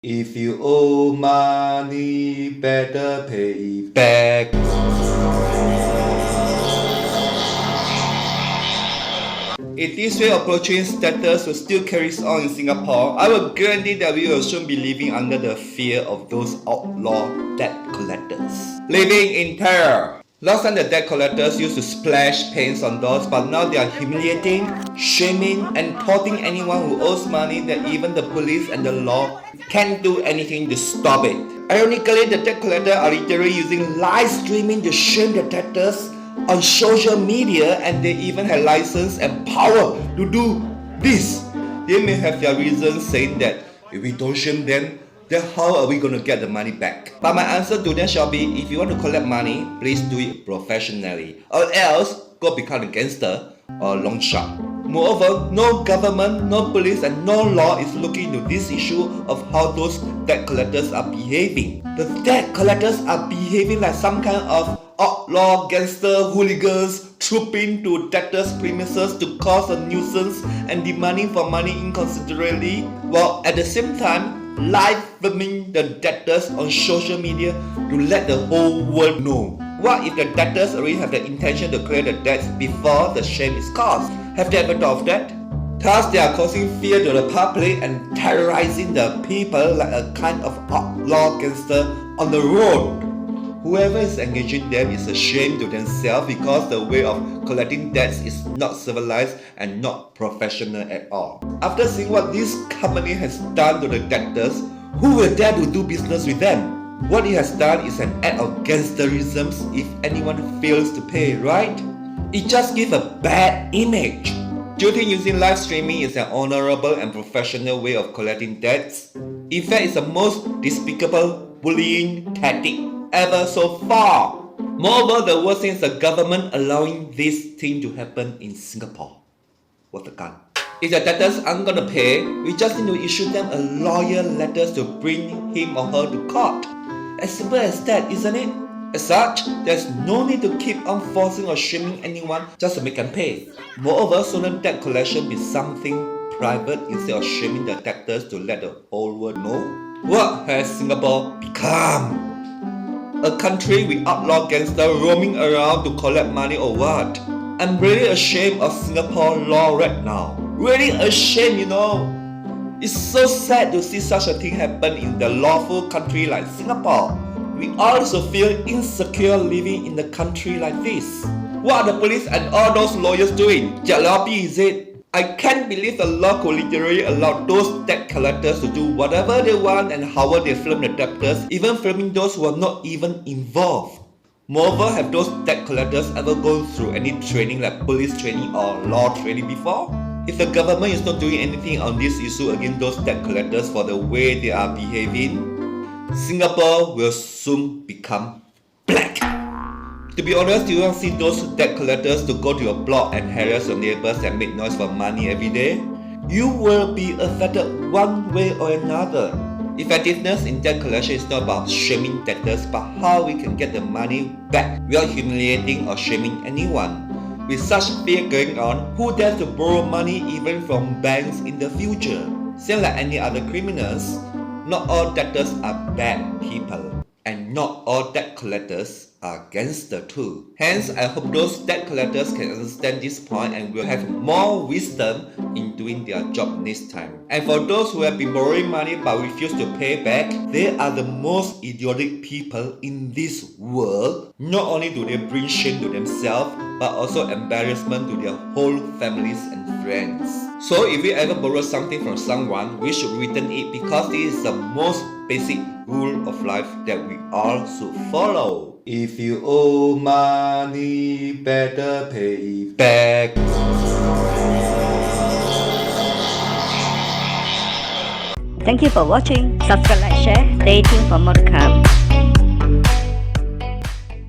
If you owe money, better pay it back. If this way of approaching status will still carries on in Singapore, I will guarantee that we will soon be living under the fear of those outlaw debt collectors. Living in terror. Last time the debt collectors used to splash paints on doors, but now they are humiliating, shaming, and taunting anyone who owes money that even the police and the law can't do anything to stop it. Ironically, the debt collectors are literally using live streaming to shame the debtors on social media, and they even have license and power to do this. They may have their reasons saying that if we don't shame them, then how are we going to get the money back? But my answer to them shall be, if you want to collect money, please do it professionally, or else go become a gangster or a loan shark. Moreover, no government, no police, and no law is looking into this issue of how those debt collectors are behaving. The debt collectors are behaving like some kind of outlaw gangster hooligans trooping to debtors' premises to cause a nuisance and demanding for money inconsiderately, while at the same time live filming the debtors on social media to let the whole world know. What if the debtors already have the intention to clear the debts before the shame is caused? Have they ever thought of that? Thus, they are causing fear to the public and terrorizing the people like a kind of outlaw gangster on the road. Whoever is engaging them is a shame to themselves because the way of collecting debts is not civilized and not professional at all. After seeing what this company has done to the debtors, who will dare to do business with them? What it has done is an act of gangsterism if anyone fails to pay, right? It just gives a bad image. Do you think using live streaming is an honorable and professional way of collecting debts? In fact, it's the most despicable bullying tactic ever so far. Moreover, the worst thing is the government allowing this thing to happen in Singapore. What a gun. If the debtors aren't gonna pay, we just need to issue them a lawyer letter to bring him or her to court. As simple as that, isn't it? As such, there's no need to keep on forcing or shaming anyone just to make them pay. Moreover, shouldn't debt collection be something private instead of shaming the debtors to let the whole world know? What has Singapore become? A country with outlaw gangsters roaming around to collect money or what? I'm really ashamed of Singapore law right now. Really ashamed, you know. It's so sad to see such a thing happen in the lawful country like Singapore. We also feel insecure living in a country like this. What are the police and all those lawyers doing? Jalabi, is it? I can't believe the law could literally allow those debt collectors to do whatever they want and however they film the debtors, even filming those who are not even involved. Moreover, have those debt collectors ever gone through any training like police training or law training before? If the government is not doing anything on this issue against those debt collectors for the way they are behaving, Singapore will soon become black. To be honest, you don't see those debt collectors to go to your block and harass your neighbors and make noise for money every day. You will be affected one way or another. Effectiveness in debt collection is not about shaming debtors, but how we can get the money back without humiliating or shaming anyone. With such fear going on, who dares to borrow money even from banks in the future? Same like any other criminals, not all debtors are bad people, and not all debt collectors are gangster too. Hence, I hope those debt collectors can understand this point and will have more wisdom in doing their job next time. And for those who have been borrowing money but refuse to pay back, they are the most idiotic people in this world. Not only do they bring shame to themselves, but also embarrassment to their whole families and friends. So if we ever borrow something from someone, we should return it because this is the most basic rule of life that we all should follow. If you owe money, better pay it back. Thank you for watching. Subscribe, like, share. Stay tuned for more to come.